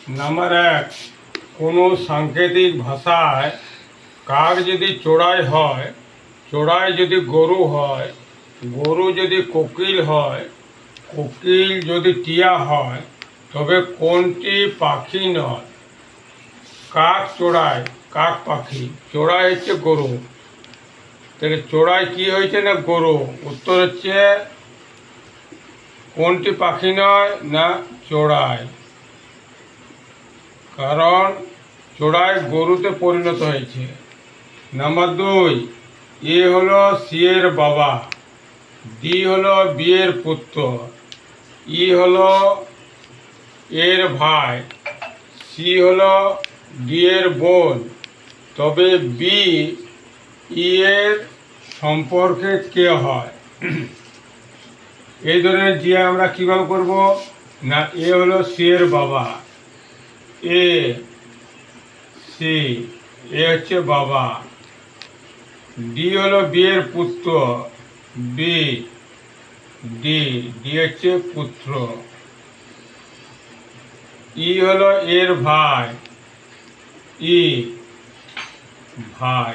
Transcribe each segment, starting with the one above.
Number 1, কোনো সাংকেতিক ভাষায় কাক যদি চড়াই হয়, চড়াই যদি গরু হয়, গরু যদি কোকিল হয়, কোকিল যদি টিয়া হয়, তবে কোনটি পাখি নয়? কাক চড়াই, কাক পাখি, চড়াই হচ্ছে গরু, তাহলে চড়াই কি হয়েছে না গরু। উত্তর হচ্ছে কোনটি পাখি নয় না চড়াই, কারণ চড়াই গরুতে পরিণত হয়েছে। নাম্বার 2, এ হলো সি এর বাবা, ডি হলো বি এর পুত্র, ই হলো এর ভাই, সি হলো ডি এর বোন, তবে বি ই এর সম্পর্কে কে হয়? এই ধরনের যে আমরা কীভাবে করব না, এ হলো সি এর বাবা, এ সি, এ হচ্ছে বাবা, ডি হলো বি এর পুত্র, বি, ডি, ডি হচ্ছে পুত্র, ই হলো এর ভাই, ই, ভাই,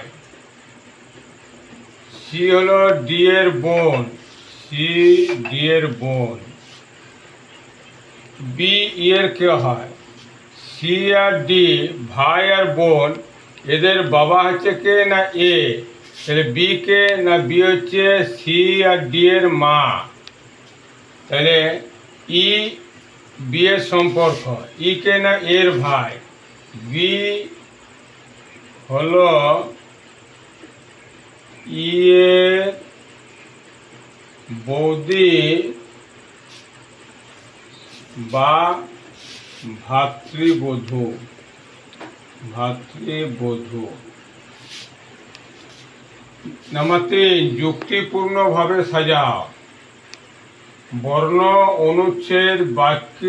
সি হলো ডি এর বোন, সি, ডি এর বোন, বি ই এর কে হয়? সি আর ডি, ভাই আর বোন, এদের বাবা হচ্ছে কে না এ, তাহলে বি কে না বি হচ্ছে সি আর ডি এর মা, তাহলে ই বি এর সম্পর্ক, ই কে না এর ভাই, বি হলো ই এর বৌদি বা ভাতৃবধূ, ভাতৃবধূ। নাম্বার 3, যুক্তিপূর্ণভাবে সাজাও। বর্ণ, অনুচ্ছেদ, বাক্য,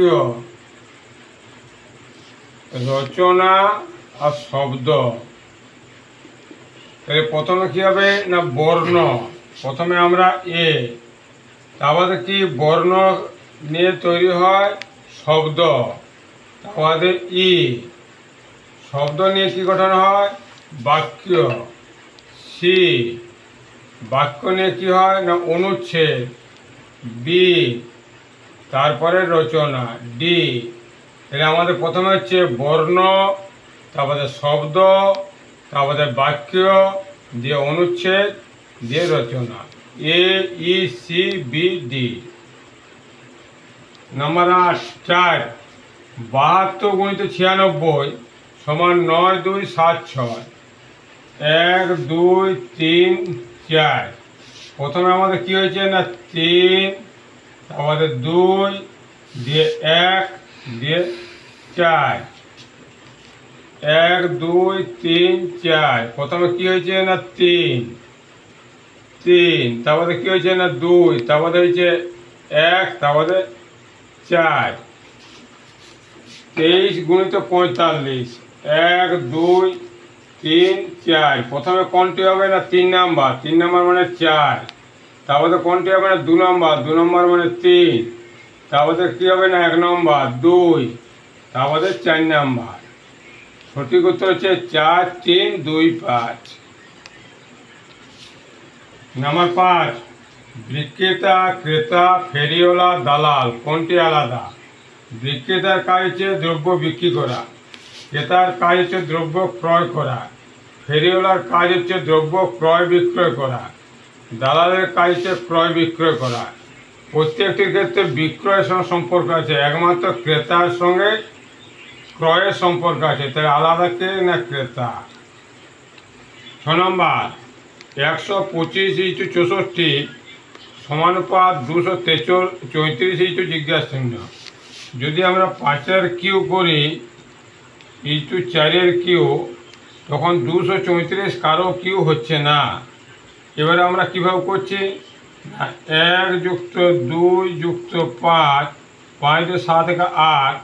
রচনা আর শব্দ। তাহলে প্রথমে কী হবে না বর্ণ, প্রথমে আমরা এ, তারপরে কি বর্ণ নিয়ে তৈরি হয় শব্দ, তারপরে ই, শব্দ নিয়ে কি গঠন হয় বাক্য, সি, বাক্য নিয়ে কি হয় না অনুচ্ছেদ, বি, তারপরে রচনা, ডি। তাহলে আমাদের প্রথমে হচ্ছে বর্ণ, তারপরে শব্দ, তারপরে বাক্য, দিয়ে অনুচ্ছেদ, দিয়ে রচনা, এ, ই, সি, বি, ডি। নাম্বার 8, 4, 72 গুণিত 96 সমান 9, 2, 7, 6, 1, 2, 3, 4। প্রথমে আমাদের কি হয়েছে না 3, তারপরে 2, দিয়ে 1, দিয়ে 4, 1, 2, 3, 4। প্রথমে কি হয়েছে না 3, তারপরে কি হয়েছে না 2, তারপরে হয়েছে 1, তারপরে 4, 23 গুণিত 45, 1, 2, 3, 4। প্রথমে কোনটি হবে না 3 নাম্বার, 3 নাম্বার মানে 4, তারপরে কোনটি হবে না 2 নাম্বার, 2 নাম্বার মানে 3, তারপরে কী হবে না 1 নম্বর 2, তারপরে 4 নাম্বার। সঠিক উত্তর হচ্ছে 4, 3, 2, 5। নাম্বার 5, বিক্রেতা, ক্রেতা, ফেরিওয়ালা, দালাল কোনটি আলাদা? বিক্রেতার কাজ হচ্ছে দ্রব্য বিক্রি করা, ক্রেতার কাজ হচ্ছে দ্রব্য ক্রয় করা, ফেরিওয়ালার কাজ হচ্ছে দ্রব্য ক্রয় বিক্রয় করা, দালালের কাজ হচ্ছে ক্রয় বিক্রয় করা। প্রত্যেকটির ক্ষেত্রে বিক্রয়ের সঙ্গে সম্পর্ক আছে, একমাত্র ক্রেতার সঙ্গে ক্রয়ের সম্পর্ক আছে, তাই আলাদা কে না ক্রেতা। 6 নম্বর, 125:64 সমানুপাত 234 জিজ্ঞাসা চিহ্ন। যদি আমরা 5-এর কিউ করি 4-এর কিউ, তখন 234 কারো কিউ হচ্ছে না। এবারে আমরা কীভাবে করছি না 1 যুক্ত 2 যুক্ত 5, 5 + 7 = 8,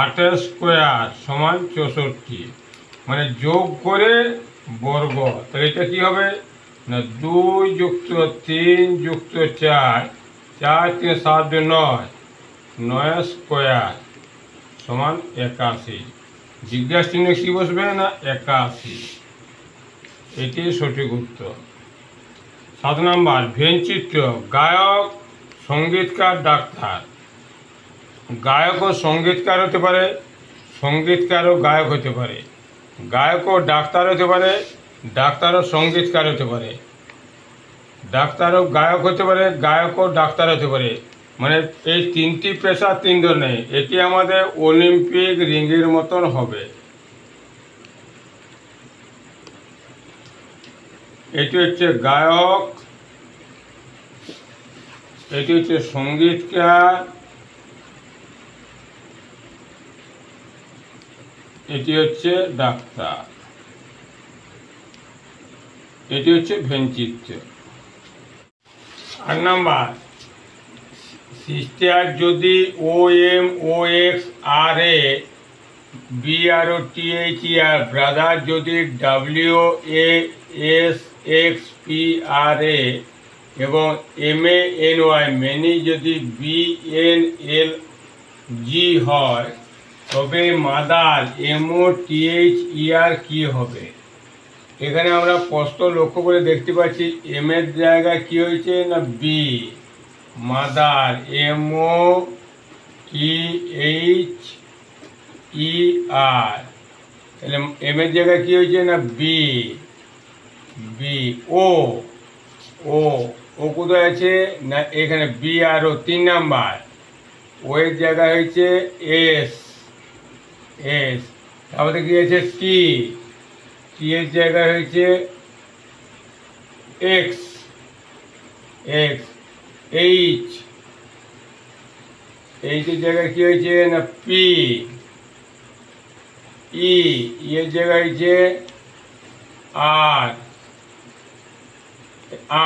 8 স্কোয়ার সমান 64, মানে যোগ করে বর্গ। তাহলে এটা কী হবে না 2 যুক্ত 3 যুক্ত 4, 4 × 3 = 7, 9, 9 স্কোয়ার সমান 81। জিজ্ঞাসা চিহ্ন কি বসবে না 81, এটি সঠিক উত্তর। 7 নম্বর ভেনচিত্র, গায়ক, সঙ্গীতকার, ডাক্তার। গায়ক ও সঙ্গীতকার হতে পারে, সঙ্গীতকার ও গায়ক হতে পারে, গায়ক ও ডাক্তার হতে পারে, ডাক্তার ও সঙ্গীতকার হতে পারে, ডাক্তার ও গায়ক হতে পারে, গায়ক ও ডাক্তার হতে পারে। মানে এই তিনটি পেশা তিন ধরনের। এটি আমাদের অলিম্পিক রিংয়ের মতন হবে। এটি হচ্ছে গায়ক, এটি হচ্ছে সঙ্গীতকার, এটি হচ্ছে ডাক্তার, এটি হচ্ছে ভেনচিত্র। 8 নাম্বার সিস্টার যদি OMOXRA BROTHER, ব্রাদার যদি WASXPRA এবং MANY, মেনি যদি BNLG হয়, তবে মাদার MOTHER কি হবে? এখানে আমরা স্পষ্ট লক্ষ্য করে দেখতে পাচ্ছি এম এর জায়গায় কি হয়েছে না বি, মাদার MOTHER। তাহলে এম এর জায়গায় কি হয়েছে না বি, বি। ও ও ও কোথায় আছে না এখানে BRO 3 নাম্বার। ও এর জায়গায় হয়েছে এস, এস। তারপরে কি আছে টি, টি এর জায়গায় হয়েছে এক্স, এক্স। এইচ, এইচের জায়গায় কি হয়েছে না পি, ই, এর জায়গায় হয়েছে আর,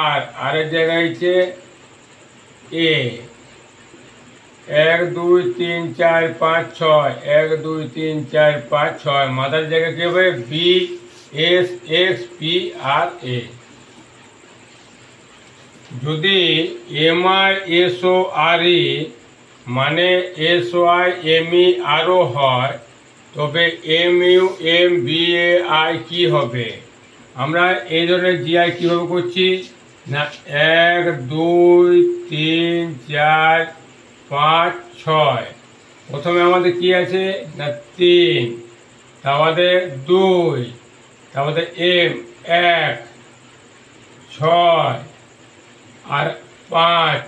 আর, আর এর জায়গায় হয়েছে এ। 1 2 3 4 5 6, 1 2 3 4 5 6। মাদার জায়গায় কি হবে BSXPRA। যদি MISORE মানে SYMERO হয়, তবে MUMBAI কি হবে? আমরা এই ধরনের জিআই কীভাবে করছি না 1 2 3 4 5 6। প্রথমে আমাদের কি আছে না 3, তারপরে 2, তারপরে M 1 6 আর 5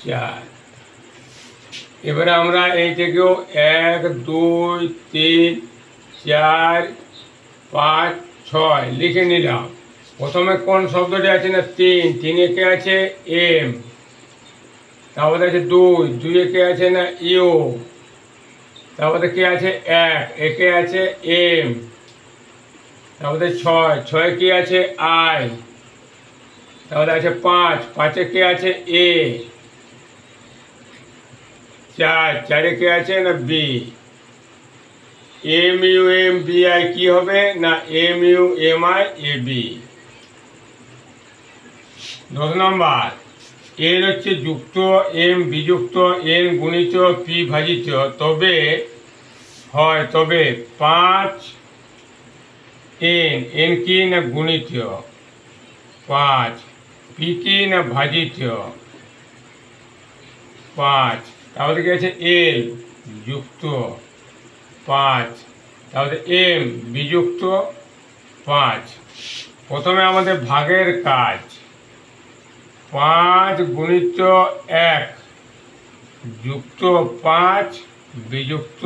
4। এবারে আমরা এইটাকেও 1 2 3 4 5 6 লিখে নিলাম। প্রথমে কোন শব্দটি আছে না 3, 3 কে আছে এম, তারপরে আছে 2, 2 কে আছে না ইউ, তারপরে কে আছে 1, একে আছে এম, তারপরে 6, 6 কে আছে আই, তারপরে আছে 5, 5 কে আছে এ, 4, 4 কে আছে না বি। MUMBI কি হবে না MUMIAB। 10 নম্বর এর হচ্ছে যুক্ত, এম বিযুক্ত, এন গুণিত, পি ভাজিত, তবে হয়, তবে 5 এন, এন কি না গুণিত 5, পি কি না ভাজিত 5, তাহলে কি আছে এল যুক্ত 5, তাহলে এম বিযুক্ত 5। প্রথমে আমাদের ভাগের কাজ, 5 গুণিত 1 যুক্ত 5 বিযুক্ত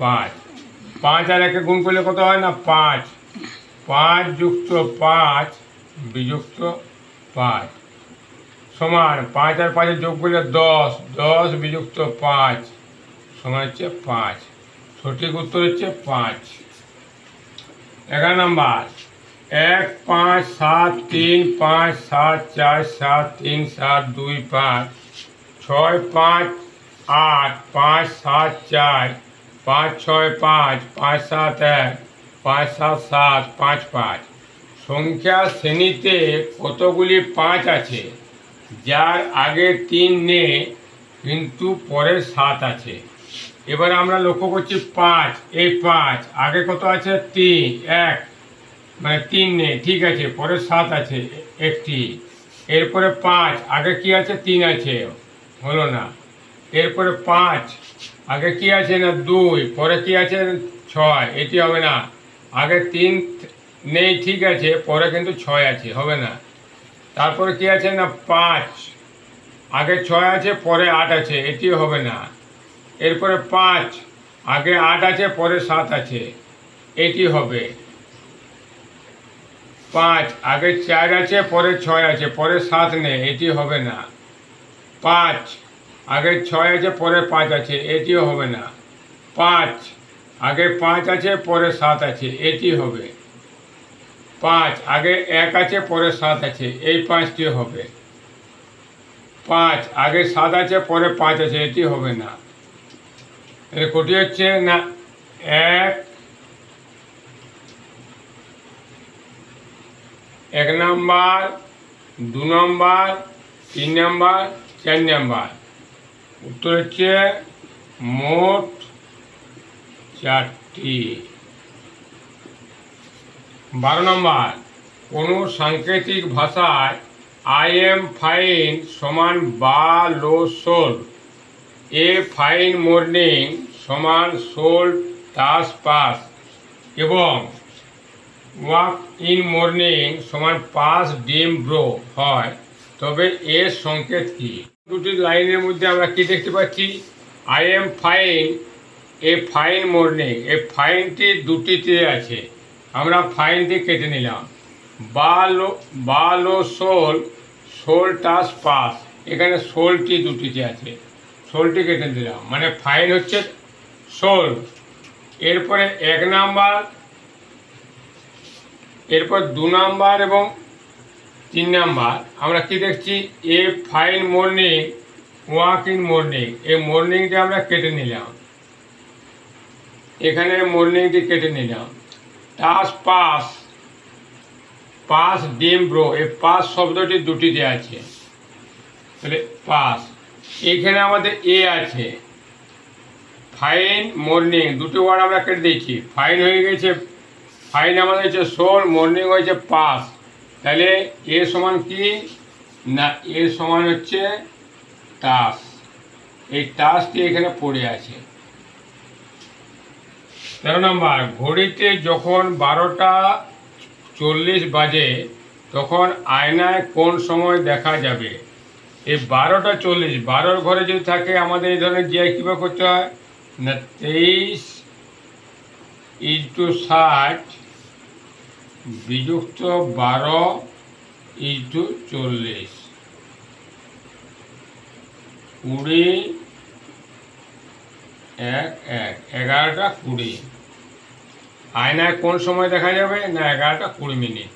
5। 5 আর 1 গুণ করলে কত হয় না 5, 5 যুক্ত 5 বিযুক্ত 5 সমান 5 আর 5 যোগ করলে 10, 10 বিযুক্ত 5 সমান হচ্ছে 5। সঠিক উত্তর হচ্ছে 5। 11 নম্বর 1 5 7 3 5 7 4 7 3 7 2 5 6 5 8 5 7 4 5 6 5 5 7 1 5 7 7 5 5। সংখ্যা শ্রেণীতে কতগুলি 5 আছে? যার আগে 3 নেই কিন্তু পরে 7 আছে। এবারে আমরা লক্ষ্য করছি 5, এই 5 আগে কত আছে 3, 1 মানে 3 নেই, ঠিক আছে, পরে 7 আছে একটি। এরপরে 5 আগে কি আছে 3 আছে, হলো না। এরপরে 5 আগে কি আছে না 2, পরে কি আছে 6, এটি হবে না। আগে 3 নেই, ঠিক আছে, পরে কিন্তু 6 আছে, হবে না। তারপরে কি আছে না 5 আগে 6 আছে, পরে 8 আছে, এটি হবে না। এরপরে 5 আগে 8 আছে, পরে 7 আছে, এটি হবে। 5 আগে 4 আছে, পরে 6 আছে, পরে 7 নেই, এটি হবে না। 5 আগে 6 আছে, পরে 5 আছে, এটিও হবে না। 5 আগে 5 আছে, পরে 7 আছে, এটি হবে। 5 আগে 1 আছে, পরে 7 আছে, এই 5টি হবে। 5 আগে 7 আছে, পরে 5 আছে, এটি হবে না। তাহলে কোটি হচ্ছে না 1 নাম্বার, 2 নাম্বার, 3 নাম্বার, 4 নাম্বার। উত্তর হচ্ছে মোট 4টি। 12 নম্বর, কোনো সাংকেতিক ভাষায় আই এম ফাইন সমান বা লো সোল, এ ফাইন মর্নিং সমান সোল টাস পাস এবং ওয়াক ইন মর্নিং সমান পাস ডিম ব্রো হয়, তবে এর সংকেত কি? দুটি লাইনের মধ্যে আমরা কি দেখতে পাচ্ছি? I am fine, A fine morning, এই ফাইনটি দুটিতে আছে, আমরা ফাইনটি কেটে নিলাম। বা লো সোল, সোল টাস পাস, এখানে সোলটি দুটিতে আছে, সোলটি কেটে দিলাম, মানে ফাইন হচ্ছে সোল। এরপরে 1 নাম্বার, এরপর 2 নাম্বার এবং 3 নাম্বার আমরা কি দেখছি? এ fine morning, walk in morning, এই মর্নিংটা আমরা কেটে নিলাম, এখানে মর্নিংটি কেটে নিলাম। টাস পাস, পাস ডিম ব্রো, এই পাস শব্দটি দুটিতে আছে, তাহলে পাস। এখানে আমাদের এ আছে, ফাইন মর্নিং, দুটো ওয়ার্ড আমরা কেটে দিয়েছি, ফাইন হয়ে গেছে, ফাইন আমাদের হচ্ছে সোল, মর্নিং হয়েছে পাস, তাহলে এ সমান কি না, এ সমান হচ্ছে টাস, এই টাসটি এখানে পড়ে আছে। 13 নম্বর, ঘড়িতে যখন 12টা 40 বাজে তখন আয়নায় কোন সময় দেখা যাবে? এই 12টা 40, 12 ঘরে যদি থাকে আমাদের এই ধরনের যে কীভাবে করতে হয় না, 23:60 বিযুক্ত 12:40, 20, 1, 1, 11টা 20। আয়নায় কোন সময় দেখা যাবে না, 11টা 20 মিনিট।